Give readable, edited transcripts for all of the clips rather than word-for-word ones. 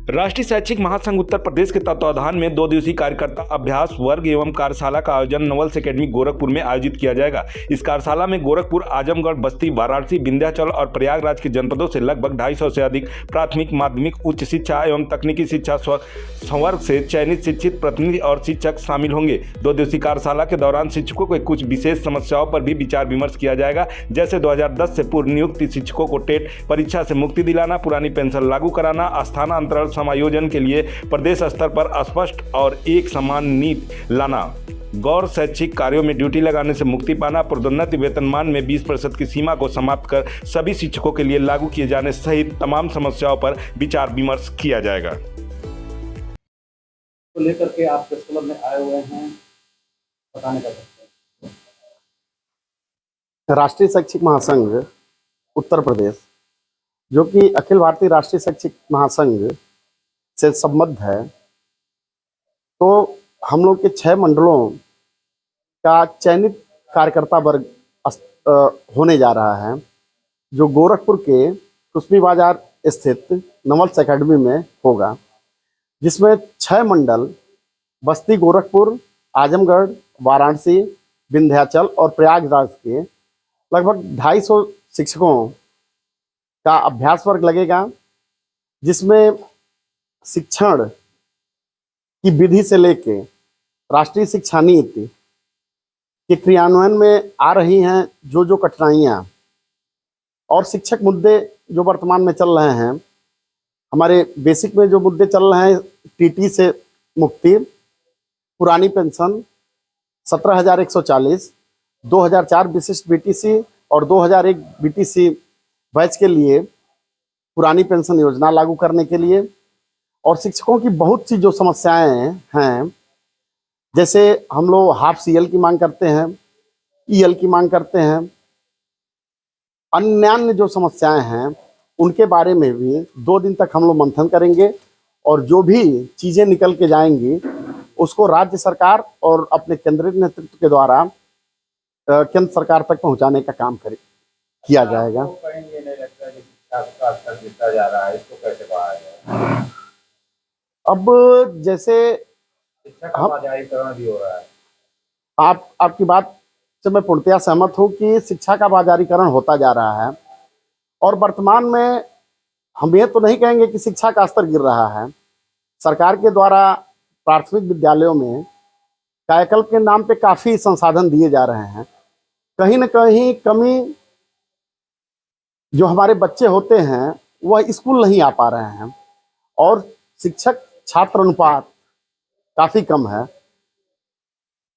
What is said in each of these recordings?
राष्ट्रीय शैक्षिक महासंघ उत्तर प्रदेश के तत्वावधान में 2 दिवसीय कार्यकर्ता अभ्यास वर्ग एवं कार्यशाला का आयोजन नवल्स एकेडमी गोरखपुर में आयोजित किया जाएगा। इस कार्यशाला में गोरखपुर, आजमगढ़, बस्ती, वाराणसी, विंध्याचल और प्रयागराज के जनपदों से लगभग 250 से अधिक प्राथमिक, माध्यमिक, उच्च शिक्षा एवं तकनीकी शिक्षा संवर्ग से चयनित शिक्षित प्रतिनिधि और शिक्षक शामिल होंगे। 2 दिवसीय कार्यशाला के दौरान शिक्षकों को कुछ विशेष समस्याओं पर भी विचार विमर्श किया जाएगा, जैसे 2010 से पूर्व नियुक्त शिक्षकों को टेट परीक्षा से मुक्ति दिलाना, पुरानी पेंशन लागू कराना, स्थानांतरण समायोजन के लिए प्रदेश स्तर पर स्पष्ट और एक समान नीति लाना, गौर शैक्षिक कार्यों में ड्यूटी लगाने से मुक्ति पाना, पदोन्नति वेतनमान में 20% की सीमा को समाप्त कर सभी शिक्षकों के लिए लागू किए जाने सहित तमाम समस्याओं पर विचार विमर्श किया जाएगा। तो लेकर के आप प्रेस क्लब में आए हुए हैं, बताने का सकते हैं। राष्ट्रीय शैक्षिक महासंघ उत्तर प्रदेश, जो कि अखिल भारतीय राष्ट्रीय शैक्षिक महासंघ से संबद्ध है, तो हम लोग के 6 मंडलों का चयनित कार्यकर्ता वर्ग होने जा रहा है, जो गोरखपुर के कुस्मी बाजार स्थित नवल्स एकेडमी में होगा, जिसमें 6 मंडल बस्ती, गोरखपुर, आजमगढ़, वाराणसी, विंध्याचल और प्रयागराज के लगभग 250 शिक्षकों का अभ्यास वर्ग लगेगा, जिसमें शिक्षण की विधि से लेके राष्ट्रीय शिक्षा नीति के क्रियान्वयन में आ रही हैं जो कठिनाइयाँ और शिक्षक मुद्दे जो वर्तमान में चल रहे हैं, हमारे बेसिक में जो मुद्दे चल रहे हैं, टीटी से मुक्ति, पुरानी पेंशन 17,140, 2004 विशिष्ट बीटीसी और 2001 बीटीसी बैच के लिए पुरानी पेंशन योजना लागू करने के लिए, और शिक्षकों की बहुत सी जो समस्याएं हैं, जैसे हम लोग हाफ सीएल की मांग करते हैं, ईएल की मांग करते हैं, अन्य जो समस्याएं हैं, उनके बारे में भी 2 दिन तक हम लोग मंथन करेंगे और जो भी चीज़ें निकल के जाएंगी उसको राज्य सरकार और अपने केंद्रीय नेतृत्व के द्वारा केंद्र सरकार तक पहुंचाने का काम किया जाएगा। कहीं ये नहीं लगता कि शिक्षा का स्तर गिरता जा रहा है, इसको कैसे बढ़ाया जाए? अब जैसे शिक्षा का बाजारीकरण भी हो रहा है। आपकी बात से मैं पूर्णतया सहमत हूँ कि शिक्षा का बाजारीकरण होता जा रहा है और वर्तमान में हम ये तो नहीं कहेंगे कि शिक्षा का स्तर गिर रहा है। सरकार के द्वारा प्राथमिक विद्यालयों में कायाकल्प के नाम पे काफ़ी संसाधन दिए जा रहे हैं। कहीं न कहीं कमी जो हमारे बच्चे होते हैं वह स्कूल नहीं आ पा रहे हैं और शिक्षक छात्र अनुपात काफ़ी कम है।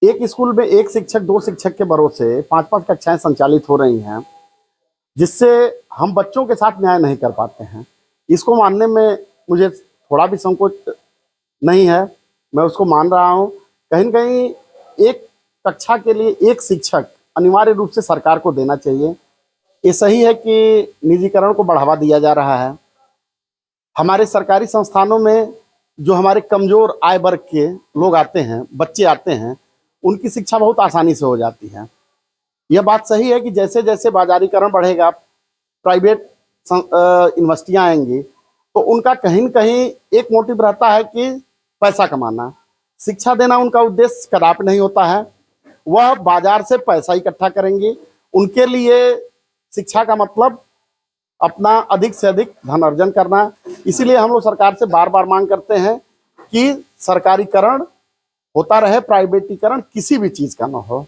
एक स्कूल में 1 शिक्षक 2 शिक्षक के भरोसे 5-5 कक्षाएं संचालित हो रही हैं, जिससे हम बच्चों के साथ न्याय नहीं कर पाते हैं। इसको मानने में मुझे थोड़ा भी संकोच नहीं है, मैं उसको मान रहा हूँ। कहीं न कहीं एक कक्षा के लिए 1 शिक्षक अनिवार्य रूप से सरकार को देना चाहिए। ये सही है कि निजीकरण को बढ़ावा दिया जा रहा है। हमारे सरकारी संस्थानों में जो हमारे कमज़ोर आय वर्ग के लोग आते हैं, बच्चे आते हैं, उनकी शिक्षा बहुत आसानी से हो जाती है। यह बात सही है कि जैसे जैसे बाजारीकरण बढ़ेगा, प्राइवेट यूनिवर्सिटियाँ आएंगी, तो उनका कहीं न कहीं एक मोटिव रहता है कि पैसा कमाना। शिक्षा देना उनका उद्देश्य कदापि नहीं होता है। वह बाजार से पैसा इकट्ठा करेंगी। उनके लिए शिक्षा का मतलब अपना अधिक से अधिक धन अर्जन करना। इसीलिए हम लोग सरकार से बार बार मांग करते हैं कि सरकारीकरण होता रहे, प्राइवेटीकरण किसी भी चीज़ का न हो।